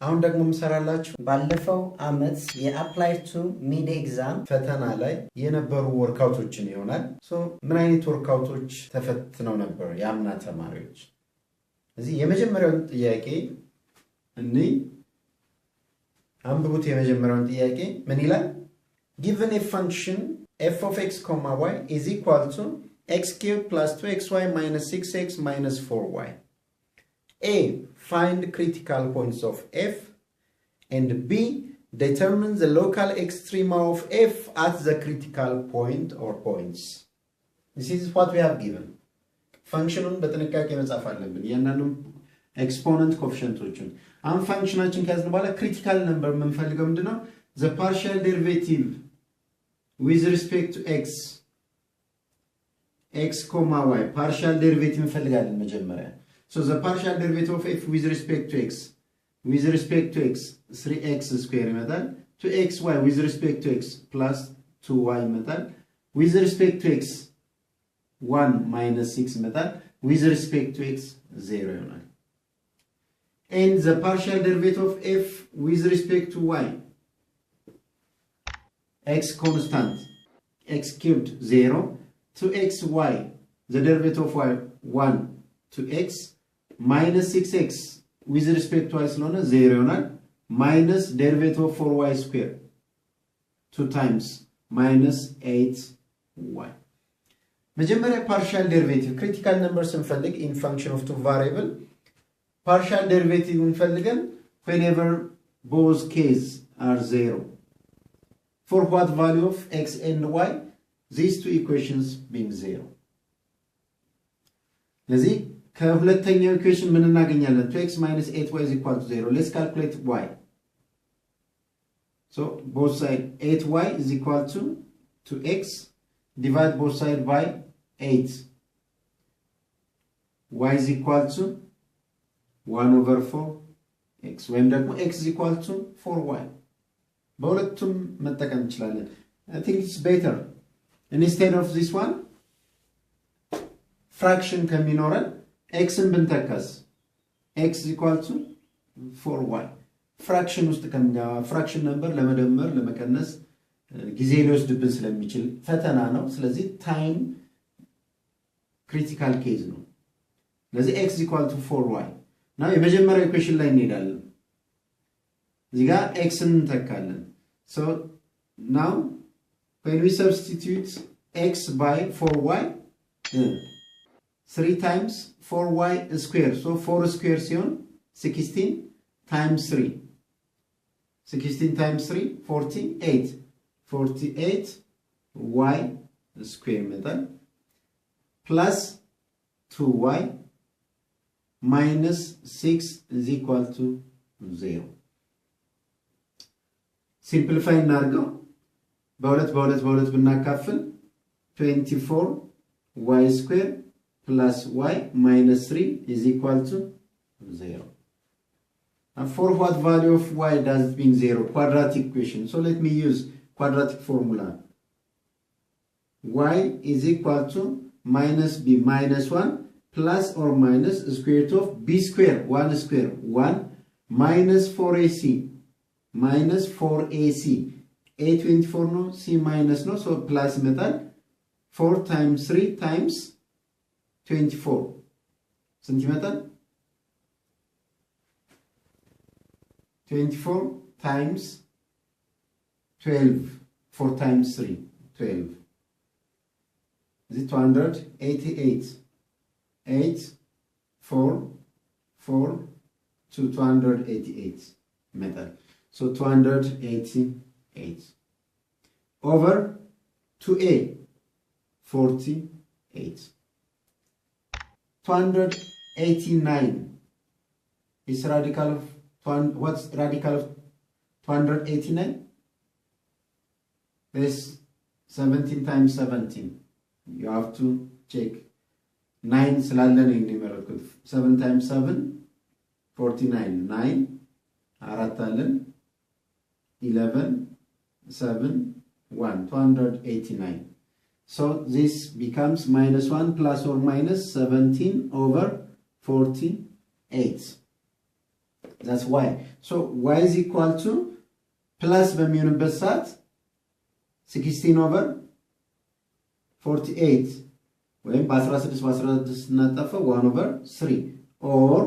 አሁን ደግሞ ምሰራላችሁ ባለፈው አመት የአፕላይ ቱ ሚድ ኤግዛም ፈተና ላይ የነበሩ ወርክአውቶችን ይሆናል። ምን አይነት ወርክአውቶች ተፈትነው ነበር ያምና ተማሪዎች? እዚህ የመጀመሪያውን ጥያቄ አንብቡት። የመጀመሪያውን ጥያቄ ምን ይላል? Given a function f of x, y is equal to x cubed plus 2xy minus 6x minus 4y. A. Find critical points of f, and B. Determine the local extrema of f at the critical point or points. This is what we have given. Function በጥንቃቄ መጻፍ አለብን የእናንተም exponent coefficientዎችን አሁን ፋንክሽናችን ከያዝን በኋላ critical number የምንፈልገው ምንድነው? The partial derivative with respect to x, y partial derivative እንፈልጋለን መጀመሪያ. So the partial derivative of f with respect to x 3x square ይመጣል. to xy with respect to x plus 2y ይመጣል. with respect to x 1 minus 6 ይመጣል. with respect to x 0 ይሆናል. and the partial derivative of f with respect to y, x constant, x cubed 0 to xy, the derivative of y 1 to x minus 6x with respect to y ስለሆነ 0 ይሆናል. minus derivative of 4y square 2 times minus 8y. መጀመሪያ partial derivative critical numbers እንፈልግ in function of two variable. partial derivative እንፈልገን whenever both cases are 0. for what value of x and y? these two equations being 0. ለዚህ ከሁለተኛው ኢኩዌሽን ምን እናገኛለን? 2x minus 8y is equal to 0. let's calculate y. so both side 8y is equal to 2x, divide both side by 8. y is equal to 1 over 4x, ወይም ደግሞ x is equal to 4y. በሁለቱም መጠቀም እንችላለን. I think it's better instead of this one fraction ከሚኖረን x ን ብንተካስ x is equal to 4y. fraction ውስጥ fraction number ለመደመር ለመቀነስ ጊዜ ሊወስድብን ስለሚችል ፈተና ነው። ስለዚህ time critical case ነው። ስለዚህ x is equal to 4y. now የመጀመሪያው ኢኩዌሽን ላይ እንሄዳለን። እዚህ ጋር x ን እንተካለን. so now when we substitute x by 4y, 3 times 4y square, so 4 square ሲሆን 16 times 3, 16 times 3 48 y square ይመጣል plus 2y minus 6 is equal to 0. simplify እናድርገው. በሁለት ብናካፍል 24 y square plus y minus 3 is equal to 0. and for what value of y does it mean 0? quadratic equation. so let me use quadratic formula. y is equal to minus b minus 1 plus or minus square root of b square 1 square 1 minus 4ac minus 4ac. a 24 no, c minus no, so plus metal 4 times 3 times 24 centimeter. 24 times 12, 4 times 3 12 is it 288. 8 4 4 to 288 metal. so 288 over 2a 48. 289 is radical of what's radical of 289? This 17 times 17. you have to check 9 ስላለ ነው እንደሚመረኩት 7 times 7 49 9 አራት አለን 11 7 1 289. so this becomes minus 1 plus or minus 17 over 48. That's y. So y is equal to plus በሚሆንበት ሰዓት 16 over 48 ወይም በ16 እናጣፈው 1 over 3 or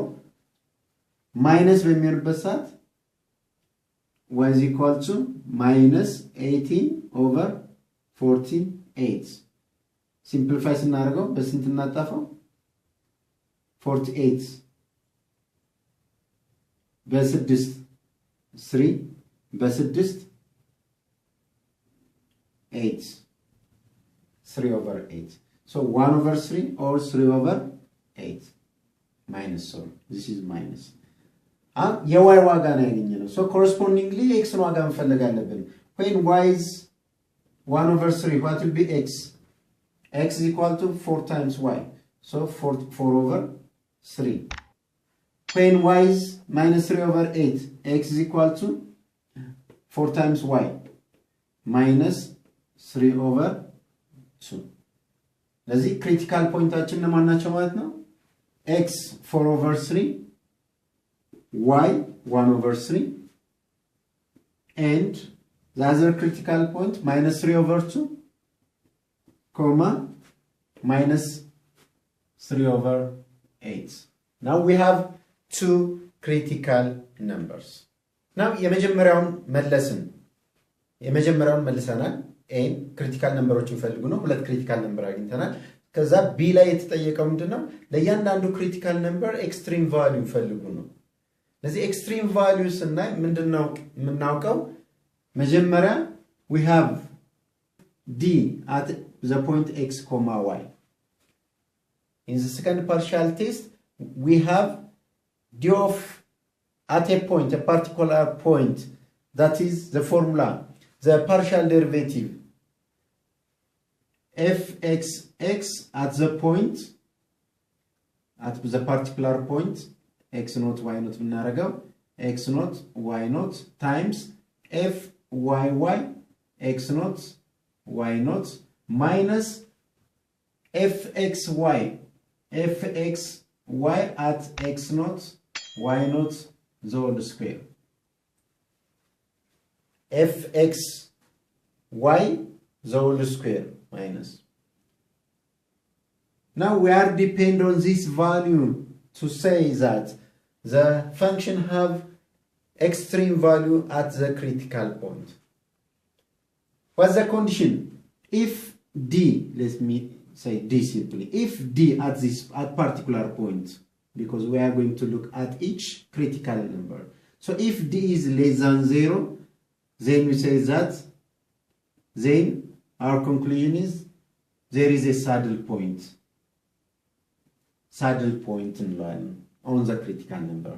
minus በሚሆንበት ሰዓት y is equal to minus 18 over 48 simplify ስናደርገው በስንት እናጣፈው 48 በ6 3 በ6 8 3 over 8 so 1 over 3 or 3 over 8 minus so this is minus የy ዋጋ ነው ያገኘነው so correspondingly x ነው ዋጋ መፈለግ አለብን when y is 1 over 3 what will be x x is equal to 4 times y so 4 over 3 when y is minus 3 over 8 x is equal to 4 times y minus 3 over 2 ለዚህ critical pointአችን ለማን ናቸው ማለት ነው x 4 over 3 y 1 over 3 and the other critical point minus 3 over 2 comma minus 3 over 8 now we have two critical numbers now የመጀመሪያውን መልሰናል a critical numberዎችን ፈልጉ ነው ሁለት critical number አግኝተናል ከዛ b ላይ የተጠየቀው ምንድነው ለእያንዳንዱ critical number extreme value ፈልጉ ነው ለዚህ extreme values እና ምንድነው የምናውቀው መጀመሪያ we have d at the point x, y in the second partial test we have d of at a point a particular point that is the formula the partial derivative fxx at the point at the particular point x naught y naught ብናረጋው x naught y naught times fyy x naught y naught minus fxy at x naught y naught the whole square fxy the whole square minus now we are depend on this value to say that the function have extreme value at the critical point what's the condition if d let me say d simply if d at this at particular point because we are going to look at each critical number so if d is less than 0 then we say that then our conclusion is there is a saddle point in line on the critical number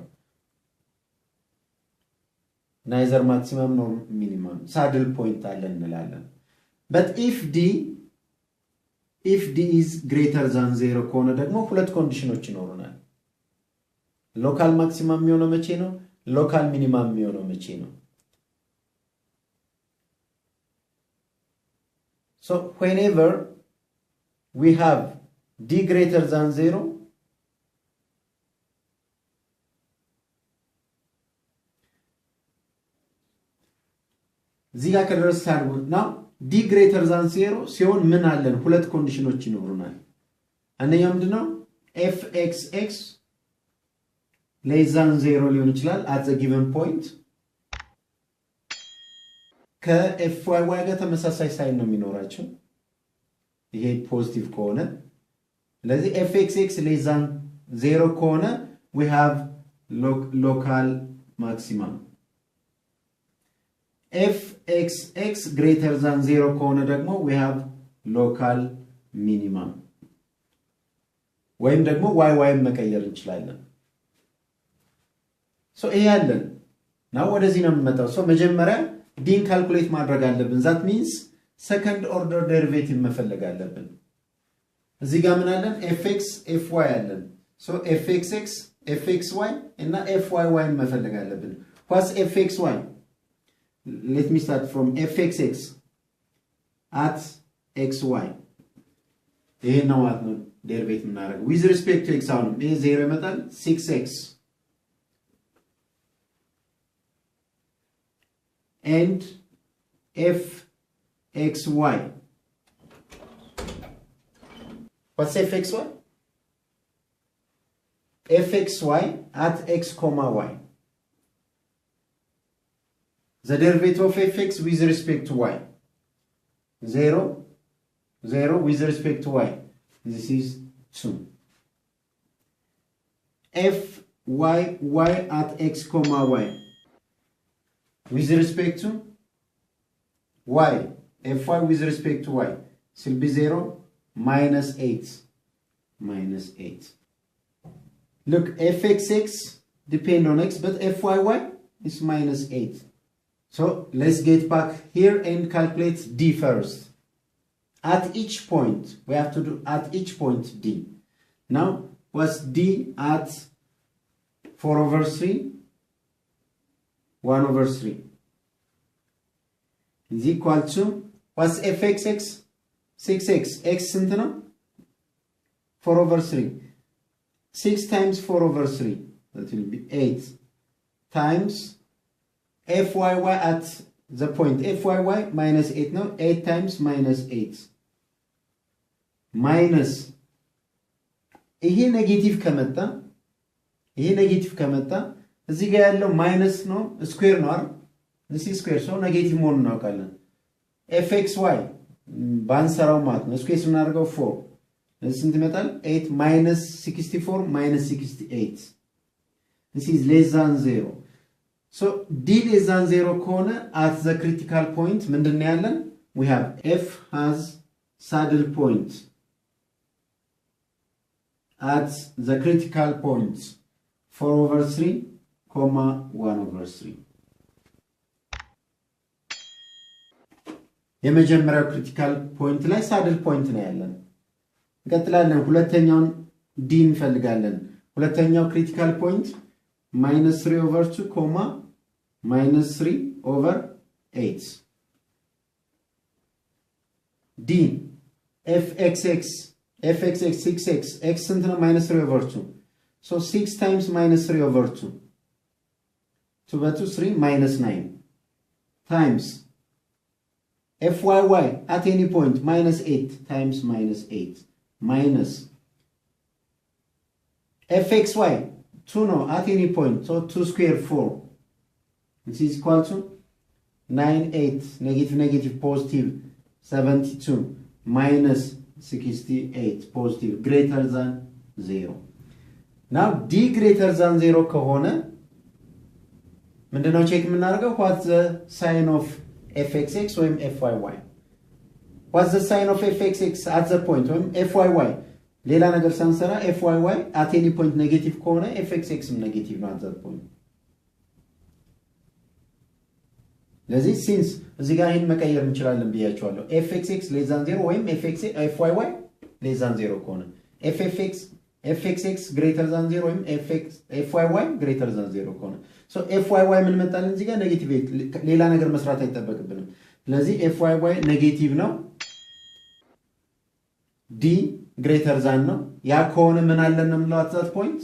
neither maximum nor minimum saddle point አለን እንላለን but if d is greater than 0 ከሆነ ደግሞ ሁለት ኮንዲሽኖች ይኖሩናል local maximum የሚሆነው መቼ ነው local minimum የሚሆነው መቼ ነው so whenever we have d greater than 0 እዚህ ጋር ከደረስን now d greater than 0 ሲሆን ምን አለን ሁለት ኮንዲሽኖች ይኖሩናል አንደኛው ምንድነው fxx less than 0 ሊሆን ይችላል at the given point ከfy ጋር ተመሳሳይ ሳይን ነው የሚኖራቸው ይሄ ፖዚቲቭ ከሆነ ለዚህ fxx less than 0 ከሆነ we have local maximum fxx greater than 0 ከሆነ ደግሞ we have local minimum ወይም ደግሞ y መቀየር እንችላለን so ይሄ ያለን now ወደዚህ ነው የምንመጣው so መጀመሪያ d ካልኩሌት ማድረግ አለብን that means second order derivative መፈለግ አለብን እዚህ ጋር ምን አለን fx fy አለን so fxx fxy እና fyy መፈለግ አለብን what's fxy let me start from fxx at xy ይሄ ነው ማለት ነው derivative እናደርግ with respect to x አሁን ይሄ 0 ይመጣል 6x and fxy. What's fxy? fxy at x comma y. The derivative of fx with respect to y. 0, 0 with respect to y. This is 2. Fy at x comma y. With respect to y. Fy with respect to y. This will be 0, minus 8. Minus 8. Look, fxx depend on x, but fyy is minus 8. So let's get back here and calculate d first. At each point, we have to do at each point d. Now, what's d at 4 over 3? 1 over 3 is equal to, what's fxx? 6x. X isn't no? 4 over 3. 6 times 4 over 3. That will be 8 times fyy at the point. fyy minus 8 now. 8 times minus 8. Minus. ይሄ ኔጌቲቭ ከመጣ እዚህ ጋር ያለው ማይነስ ነው ስኩዌር ነው አይደል? this is square so ኔጌቲቭ መሆኑን እናውቃለን። fxy ባንሰራው ማለት ነው ስኩዌር ስናደርገው 4 this ስንት ይመጣል? 8 minus 64 minus 68. this is less than 0. so d less than 0 ከሆነ at the critical point ምንድነው ያለን? we have f has saddle point at the critical points 4 over 3, 1 over 3. የመጀመሪያው ክሪቲካል ፖይንት ላይ ሳድል ፖይንት ነው ያለን። እንቀጥላለን። ሁለተኛውን ዲ እንፈልጋለን። ሁለተኛው ክሪቲካል ፖይንት -3 over 2, -3 over 8. D fxx 6x x ስንት ነው? -3 over 2. so 6 times -3 over 2. 2 by 2 3 -9 times fyy at any point -8 times -8 minus fxy 2 no at any point so 2 square 4. this is equal to 9 8 negative positive 72 minus 68 positive greater than 0. now d greater than 0 ከሆነ ምንድነው ቼክ የምናደርገው? what the sign of fxx ወይም fyy? what's the sign of fxx at the point ወይም fyy? ሌላ ነገር ሳንሰራ fyy at any point ኔጌቲቭ ከሆነ fxx ኔጌቲቭ ነው at that point። ለዚህ ሲንስ እዚህ ጋር ይሄን መቀየር እንችላለን ብያቸዋለሁ። fxx less than 0 ወይም fyy less than 0 ከሆነ fxx greater than 0 ወይም fyy greater than 0 ከሆነ so fyy ምን መጣልን እዚህ ጋር ኔጌቲቭ ሌላ ነገር መስራት አይጠበቅብንም። ስለዚህ fyy ኔጌቲቭ ነው d greater than ነው ያ ከሆነ ምን አለን ነው ማለት that point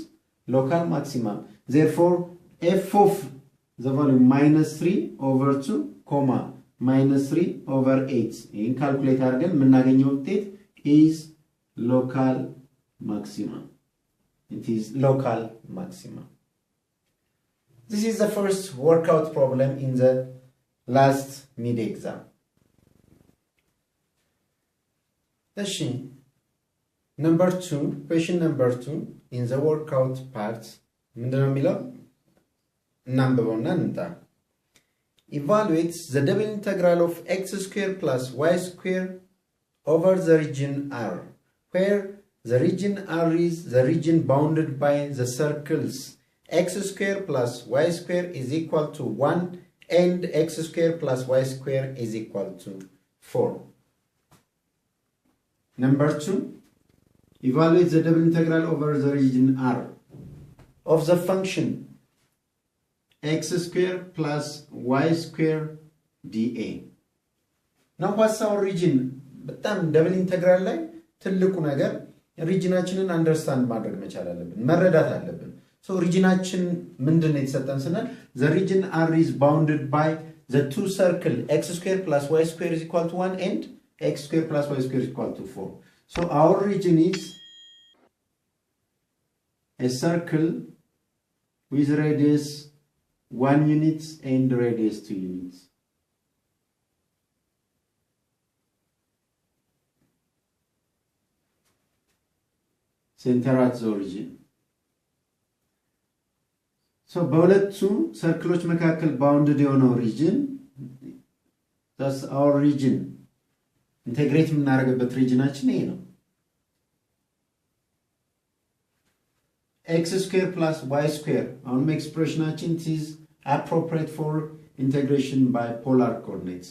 local maximum. therefore f of the value -3 over 2, -3 over 8 ይሄን ካልኩሌት አድርገን የምናገኘው ውጤት is local maximum. it is local maximum. this is the first workout problem in the last mid exam. እሺ number 2 question number 2 in the workout part ምንድነው የሚለው? እናንብበውና እንጣ evaluate the double integral of x square plus y square over the region R where the region R is the region bounded by the circles x square plus y square is equal to 1 and x square plus y square is equal to 4. Number 2, evaluate the double integral over the region R of the function x square plus y square dA. Now what's our region? በጣም double integral ላይ ትልቁ ነገር ሪጂናችንን አንደርስታንድ ማድረግ መቻል አለብን፣ መረዳት አለብን። so ሪጂናችን ምንድነው የተሰጠን ስናል the region R is bounded by the two circle x square plus y square is equal to 1 and x square plus y square is equal to 4. So our region is a circle with radius 1 unit and radius 2 units. Center at the origin. So በሁለቱ circles መካከል bounded የሆነው region, that's our region. Integrate የምናደርግበት regionአችን ይሄ ነው. X square plus y square. Our expression is appropriate for integration by polar coordinates.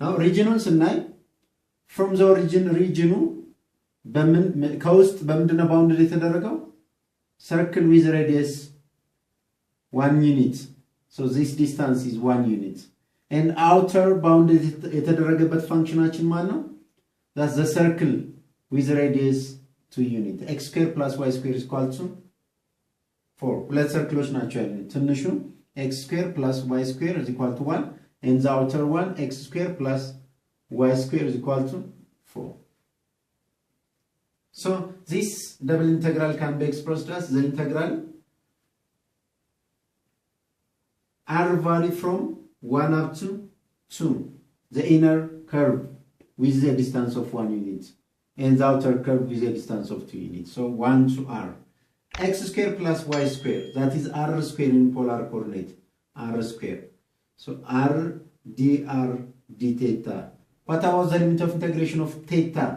Now region ስናይ from the origin regionu ከውስጥ በምንድነው bounded የተደረገው? Circle with radius 1 unit. So this distance is 1 unit. And outer bounded የተደረገበት functionአችን ማለት ነው? That's the circle with radius 2 unit. X square plus y square is equal to 4. ሁለት circles ናቸው ያሉን. ትንሹ x square plus y square is equal to 1 and the outer one x square plus y square is equal to 4. So this double integral can be expressed as the integral r vary from 1 up to 2, the inner curve with the distance of 1 unit and the outer curve with the distance of 2 units. So 1 to r. X square plus y square, that is r square in polar coordinate, r square. So r dr d theta. What was the limit of integration of theta?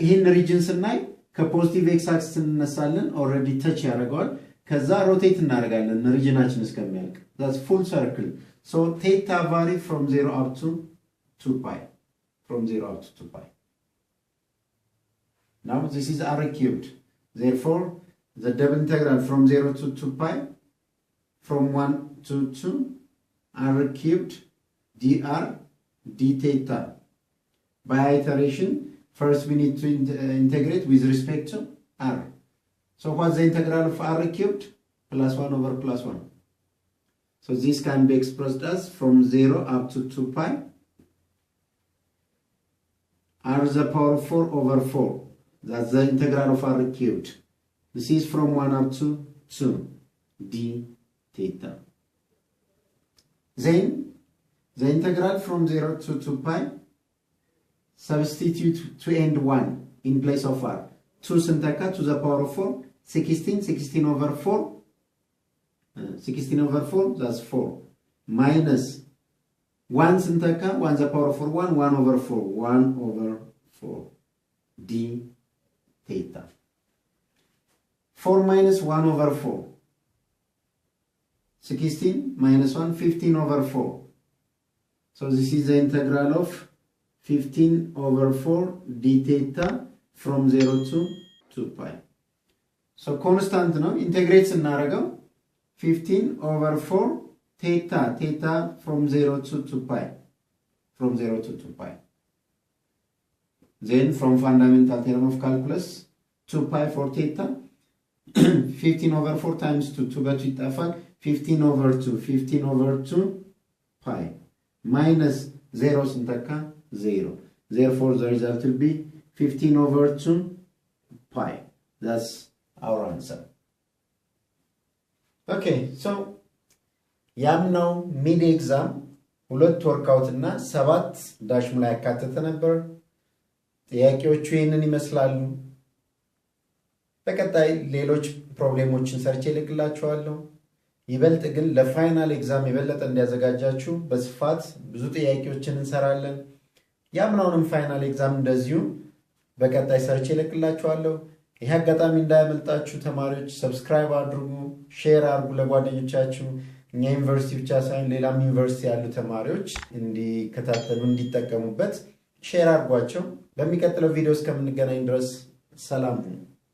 ይሄን region ስናይ ከፖዚቲቭ x axis እንነሳለን, already touch ያደርጋል, ከዛ rotate እናደርጋለን regionአችን እስከሚያልቅ. That's full circle. So theta vary from 0 up to 2 pi. From 0 up to 2 pi. Now this is r cubed. Therefore, the double integral from 0 to 2 pi, from 1 to 2, r cubed dr d theta. By iteration, first we need to integrate with respect to r. So what's the integral of r cubed? Plus 1 over plus 1. So this can be expressed as from 0 up to 2 pi r to the power of 4 over 4. That's the integral of r cubed. This is from 1 up to 2 d theta. Then the integral from 0 to 2 pi, substitute 2 and 1 in place of r. 2 sintaka to the power of 4, 16 over 4, 16 over 4, that's 4, minus 1 sintaka, 1 the power of 4, 1 over 4, 1 over 4, d theta. 4 minus 1 over 4, 16 minus 1, 15 over 4. So this is the integral of 15 over 4 d theta from 0 to 2 pi. So constant now, integrate scenario 15 over 4 theta from 0 to 2 pi. From 0 to 2 pi. Then from fundamental theorem of calculus, 2 pi for theta, 15 over 4 times 2, 2 by 2, 15 over 2, 15 over 2 pi, minus 0 sintaka, 0. Therefore, the result will be 15 over 2 pi. That's our answer. Okay, so ያምናው ሚድ ኤግዛም ሁለት ወርክአውት እና 7 ዳሽ ሙላ ያካተተ ነበር። ጥያቄዎቹ ይሄንን ይመስላሉ። በቀጣይ ሌሎች ፕሮብሌሞችን ሰርቼ ልክላችኋለሁ። ይበልጥ ግን ለፋይናል ኤግዛም ይበልጥ እንዲያዘጋጃችሁ በስፋት ብዙ ጥያቄዎችን እንሰራለን። ያምናውንም ፋይናል ኤግዛም እንደዚሁ በቀጣይ ሰርቼ ልክላችኋለሁ። ይሄ አጋጣሚ እንዳያመልጣችሁ ተማሪዎች ሰብስክራይብ አድርጉ፣ ሼር አድርጉ ለጓደኞቻችሁ። እኛ ዩኒቨርሲቲ ብቻ ሳይሆን ሌላም ዩኒቨርሲቲ ያሉ ተማሪዎች እንዲከታተሉ እንዲጠቀሙበት ሼር አድርጓቸው። በሚቀጥለው ቪዲዮ እስከምንገናኝ ድረስ ሰላም ሁኑ።